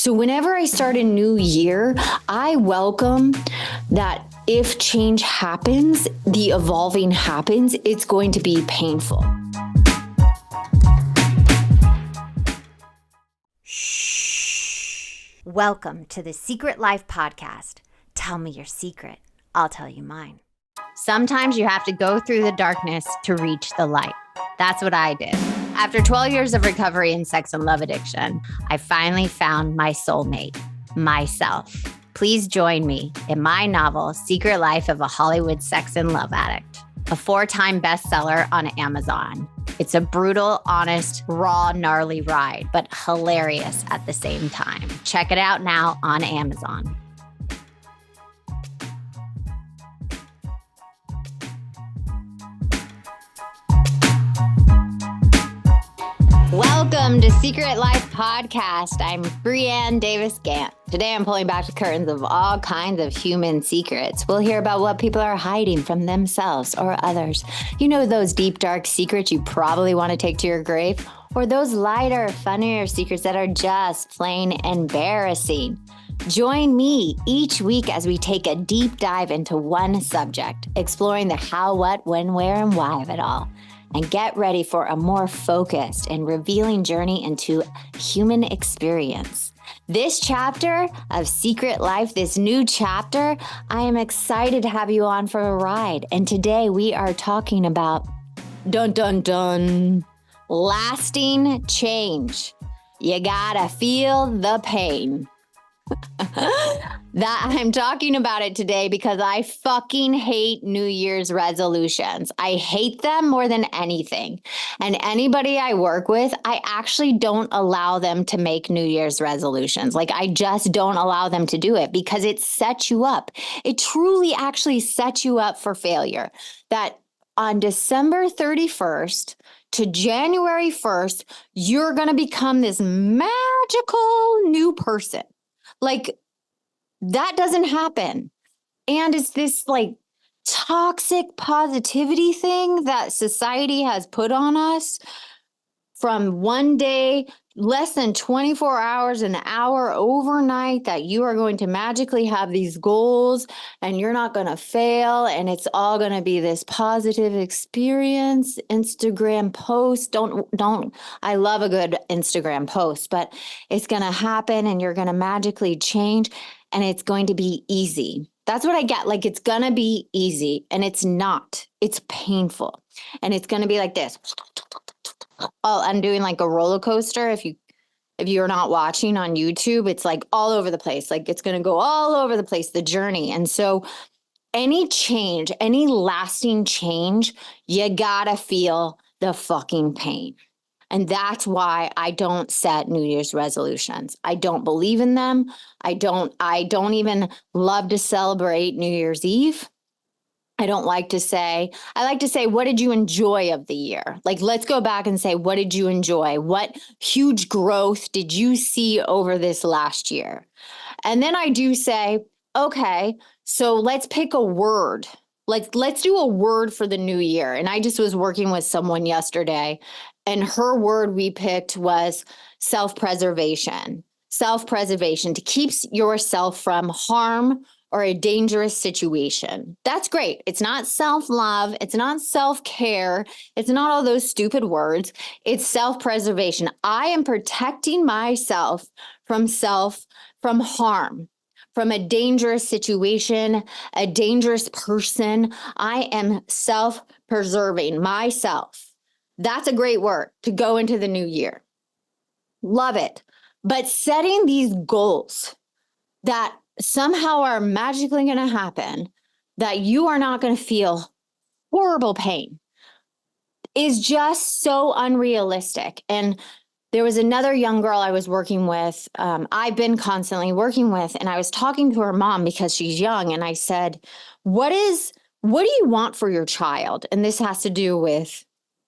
So whenever I start a new year, I welcome that if change happens, the evolving happens, it's going to be painful. Shh. Welcome to the Secret Life Podcast. Tell me your secret. I'll tell you mine. Sometimes you have to go through the darkness to reach the light. That's what I did. After 12 years of recovery in sex and love addiction, I finally found my soulmate, myself. Please join me in my novel, Secret Life of a Hollywood Sex and Love Addict, a 4-time bestseller on Amazon. It's a brutal, honest, raw, gnarly ride, but hilarious at the same time. Check it out now on Amazon. Welcome to Secret Life Podcast. I'm Brianne Davis-Gantt. Today I'm pulling back the curtains of all kinds of human secrets. We'll hear about what people are hiding from themselves or others. You know, those deep, dark secrets you probably want to take to your grave, or those lighter, funnier secrets that are just plain embarrassing. Join me each week as we take a deep dive into one subject, exploring the how, what, when, where, and why of it all. And get ready for a more focused and revealing journey into human experience. This chapter of Secret Life, this new chapter, I am excited to have you on for a ride. And today we are talking about lasting change. You gotta feel the pain. That I'm talking about it today because I fucking hate New Year's resolutions. I hate them more than anything. And anybody I work with, I actually don't allow them to make New Year's resolutions. Like, I just don't allow them to do it because it sets you up. It truly actually sets you up for failure. That on December 31st to January 1st, you're going to become this magical new person. Like, that doesn't happen. And it's this like toxic positivity thing that society has put on us from one day, less than 24 hours, an hour overnight, that you are going to magically have these goals and you're not going to fail. And it's all going to be this positive experience. Instagram post. I love a good Instagram post, but it's going to happen and you're going to magically change. And it's going to be easy. That's what I get. Like, it's going to be easy, and it's not. It's painful. And it's going to be like this. Oh, I'm doing like a roller coaster. If you're not watching on YouTube, it's like all over the place. Like, it's going to go all over the place, the journey. And so any change, any lasting change, you got to feel the fucking pain. And that's why I don't set New Year's resolutions. I don't believe in them. I don't even love to celebrate New Year's Eve. I like to say, what did you enjoy of the year? Like, let's go back and say, what did you enjoy? What huge growth did you see over this last year? And then I do say, okay, so let's pick a word. Like, let's do a word for the new year. And I just was working with someone yesterday, and her word we picked was self-preservation. Self-preservation, to keep yourself from harm or a dangerous situation. That's great. It's not self-love. It's not self-care. It's not all those stupid words. It's self-preservation. I am protecting myself from harm, from a dangerous situation, a dangerous person. I am self-preserving myself. That's a great word to go into the new year. Love it. But setting these goals that somehow are magically going to happen, that you are not going to feel horrible pain, is just so unrealistic. And there was another young girl I was working with, I've been constantly working with, and I was talking to her mom because she's young. And I said, what do you want for your child? And this has to do with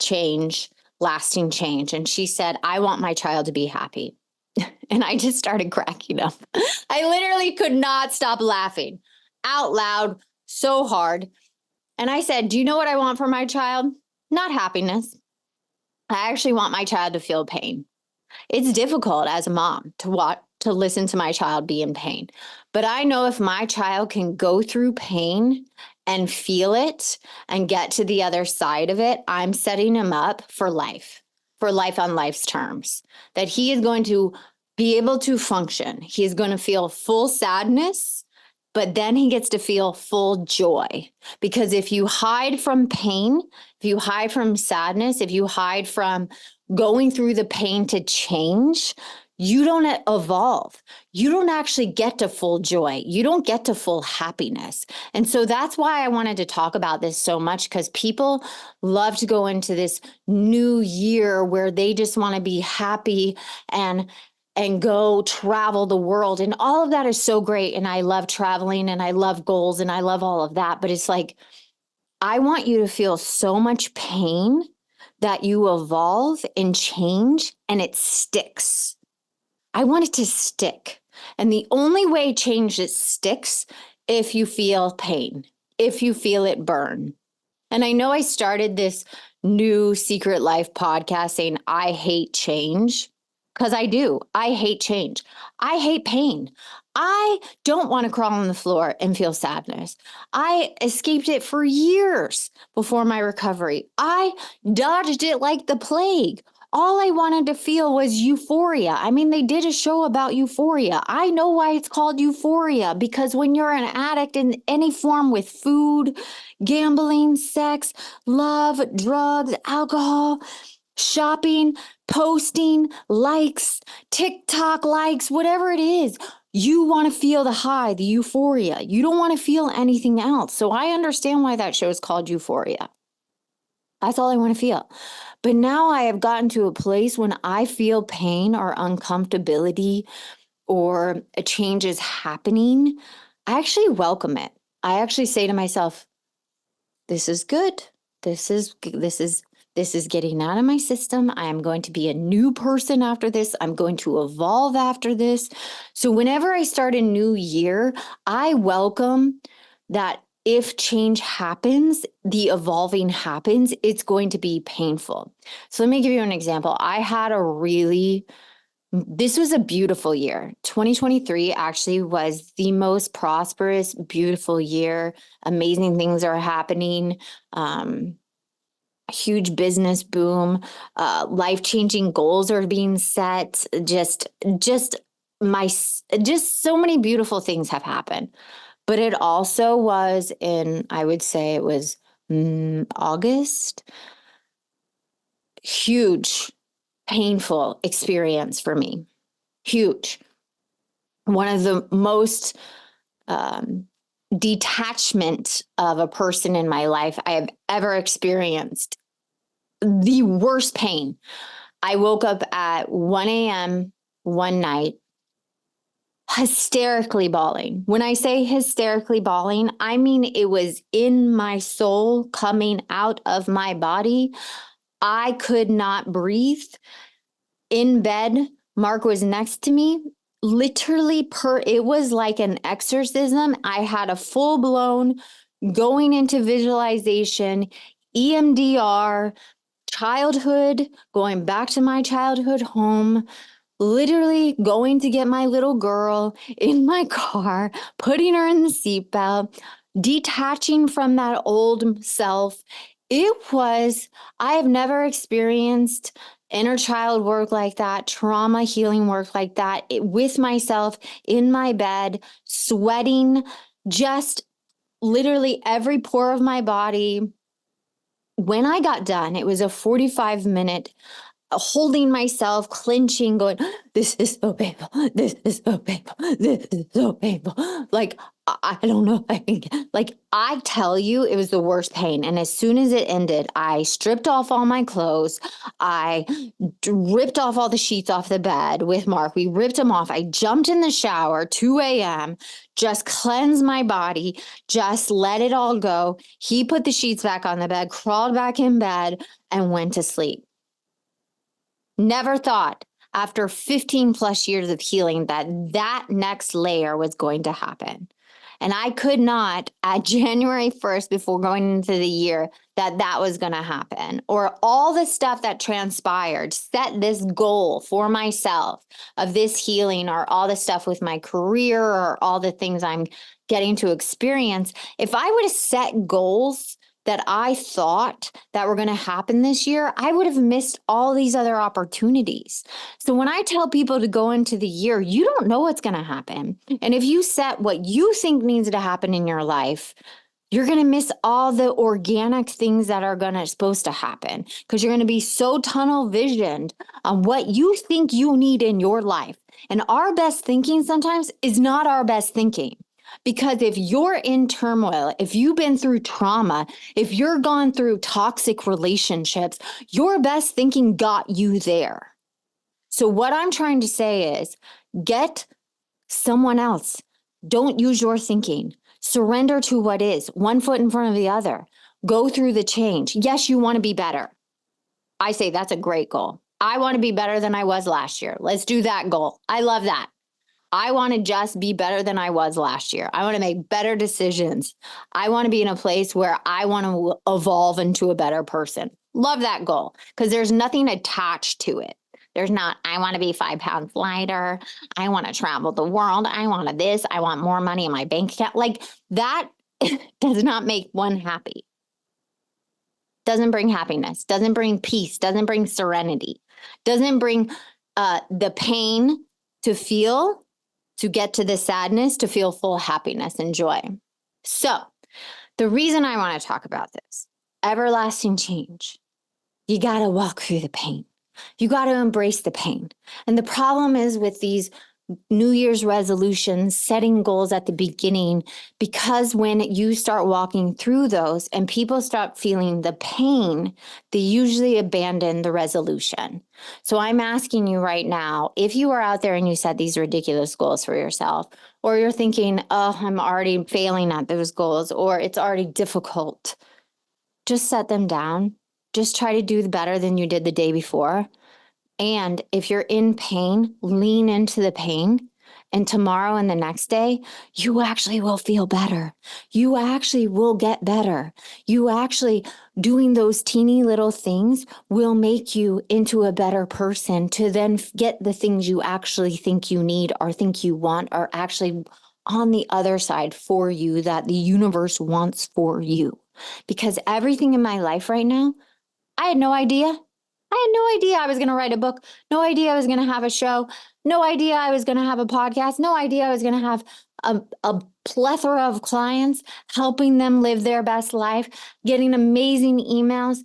change, lasting change. And she said, I want my child to be happy. And I just started cracking up. I literally could not stop laughing out loud so hard. And I said, do you know what I want for my child? Not happiness. I actually want my child to feel pain. It's difficult as a mom to to listen to my child be in pain. But I know if my child can go through pain and feel it and get to the other side of it, I'm setting him up for life on life's terms, that he is going to be able to function. He is going to feel full sadness, but then he gets to feel full joy. Because if you hide from pain, if you hide from sadness, if you hide from going through the pain to change, you don't evolve. You don't actually get to full joy. You don't get to full happiness. And so that's why I wanted to talk about this so much, because people love to go into this new year where they just want to be happy and go travel the world. And all of that is so great. And I love traveling and I love goals and I love all of that. But it's like, I want you to feel so much pain that you evolve and change and it sticks. I want it to stick. And the only way change it sticks if you feel pain, if you feel it burn. And I know I started this new Secret Life podcast saying I hate change, because I do. I hate change. I hate pain. I don't want to crawl on the floor and feel sadness. I escaped it for years before my recovery. I dodged it like the plague. All I wanted to feel was euphoria. I mean, they did a show about euphoria. I know why it's called euphoria, because when you're an addict in any form with food, gambling, sex, love, drugs, alcohol, shopping, posting, likes, TikTok likes, whatever it is, you want to feel the high, the euphoria. You don't want to feel anything else. So I understand why that show is called Euphoria. That's all I want to feel. But now I have gotten to a place when I feel pain or uncomfortability or a change is happening, I actually welcome it. I actually say to myself, this is good. This is getting out of my system. I am going to be a new person after this. I'm going to evolve after this. So whenever I start a new year, I welcome that. If change happens, the evolving happens, it's going to be painful. So let me give you an example. This was a beautiful year. 2023 actually was the most prosperous, beautiful year. Amazing things are happening. Huge business boom. Life-changing goals are being set. Just so many beautiful things have happened. But it also was I would say it was August. Huge, painful experience for me. Huge. One of the most detachment of a person in my life I have ever experienced. The worst pain. I woke up at 1 a.m. one night, hysterically bawling. When I say hysterically bawling, I mean it was in my soul, coming out of my body. I could not breathe. In bed, Mark was next to me. Literally, it was like an exorcism. I had a full-blown going into visualization, EMDR, childhood, going back to my childhood home, literally going to get my little girl in my car, putting her in the seatbelt, detaching from that old self. I have never experienced inner child work like that, trauma healing work like that, with myself in my bed, sweating, just literally every pore of my body. When I got done, it was a 45-minute holding myself, clenching, going, this is so painful. This is so painful. This is so painful. Like, I don't know if I can like, I tell you, it was the worst pain. And as soon as it ended, I stripped off all my clothes. I ripped off all the sheets off the bed with Mark. We ripped them off. I jumped in the shower, 2 a.m., just cleansed my body, just let it all go. He put the sheets back on the bed, crawled back in bed, and went to sleep. Never thought after 15 plus years of healing that next layer was going to happen. And I could not at January 1st, before going into the year, that was going to happen, or all the stuff that transpired, set this goal for myself of this healing, or all the stuff with my career, or all the things I'm getting to experience. If I would have set goals that I thought that were going to happen this year, I would have missed all these other opportunities. So when I tell people to go into the year, you don't know what's going to happen. And if you set what you think needs to happen in your life, you're going to miss all the organic things that are supposed to happen, because you're going to be so tunnel visioned on what you think you need in your life. And our best thinking sometimes is not our best thinking. Because if you're in turmoil, if you've been through trauma, if you're gone through toxic relationships, your best thinking got you there. So what I'm trying to say is, get someone else. Don't use your thinking. Surrender to what is, one foot in front of the other. Go through the change. Yes, you want to be better. I say that's a great goal. I want to be better than I was last year. Let's do that goal. I love that. I want to just be better than I was last year. I want to make better decisions. I want to be in a place where I want to evolve into a better person. Love that goal, because there's nothing attached to it. There's not, I want to be 5 pounds lighter. I want to travel the world. I want this. I want more money in my bank account. Like that does not make one happy. Doesn't bring happiness, doesn't bring peace, doesn't bring serenity, doesn't bring the pain to feel, to get to the sadness, to feel full happiness and joy. So the reason I want to talk about this, everlasting change, you got to walk through the pain. You got to embrace the pain. And the problem is with these New Year's resolutions, setting goals at the beginning, because when you start walking through those and people start feeling the pain, they usually abandon the resolution. So I'm asking you right now, if you are out there and you set these ridiculous goals for yourself, or you're thinking, oh, I'm already failing at those goals, or it's already difficult, just set them down. Just try to do better than you did the day before. And if you're in pain, lean into the pain. And tomorrow and the next day, you actually will feel better. You actually will get better. You actually doing those teeny little things will make you into a better person to then get the things you actually think you need or think you want are actually on the other side for you, that the universe wants for you. Because everything in my life right now, I had no idea. I had no idea I was going to write a book. No idea I was going to have a show. No idea I was going to have a podcast. No idea I was going to have a plethora of clients, helping them live their best life, getting amazing emails,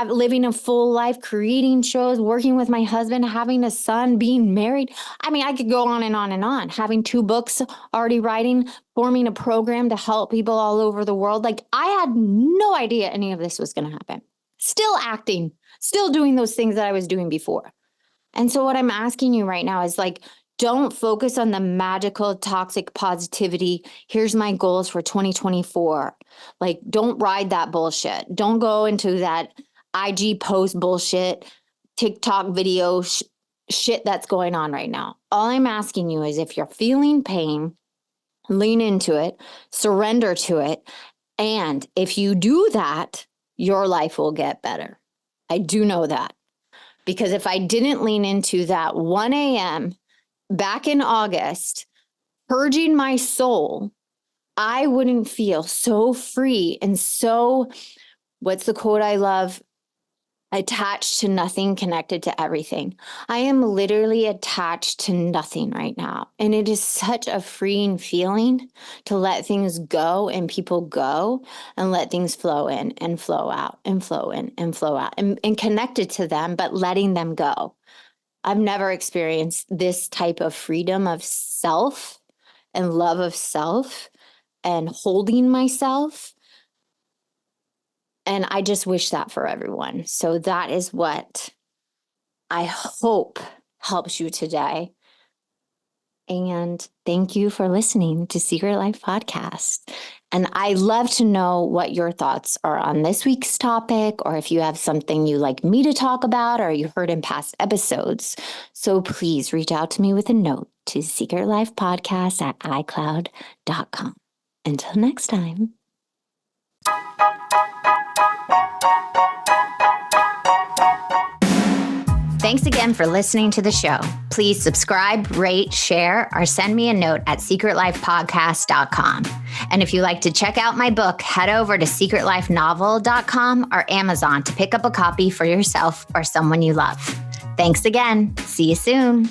living a full life, creating shows, working with my husband, having a son, being married. I mean, I could go on and on and on, having 2 books already writing, forming a program to help people all over the world. Like, I had no idea any of this was going to happen. Still acting, still doing those things that I was doing before. And so what I'm asking you right now is, like, don't focus on the magical toxic positivity. Here's my goals for 2024. Like, don't ride that bullshit. Don't go into that IG post bullshit, TikTok video shit that's going on right now. All I'm asking you is, if you're feeling pain, lean into it, surrender to it. And if you do that, your life will get better. I do know that. Because if I didn't lean into that 1 a.m. back in August, purging my soul, I wouldn't feel so free and so, what's the quote I love? Attached to nothing, connected to everything. I am literally attached to nothing right now. And it is such a freeing feeling to let things go and people go and let things flow in and flow out and flow in and flow out and connected to them, but letting them go. I've never experienced this type of freedom of self and love of self and holding myself. And I just wish that for everyone. So that is what I hope helps you today. And thank you for listening to Secret Life Podcast. And I love to know what your thoughts are on this week's topic, or if you have something you'd like me to talk about or you heard in past episodes. So please reach out to me with a note to secretlifepodcast@icloud.com. Until next time. Thanks again for listening to the show. Please subscribe, rate, share, or send me a note at secretlifepodcast.com. And if you like to check out my book, head over to secretlifenovel.com or Amazon to pick up a copy for yourself or someone you love. Thanks again. See you soon.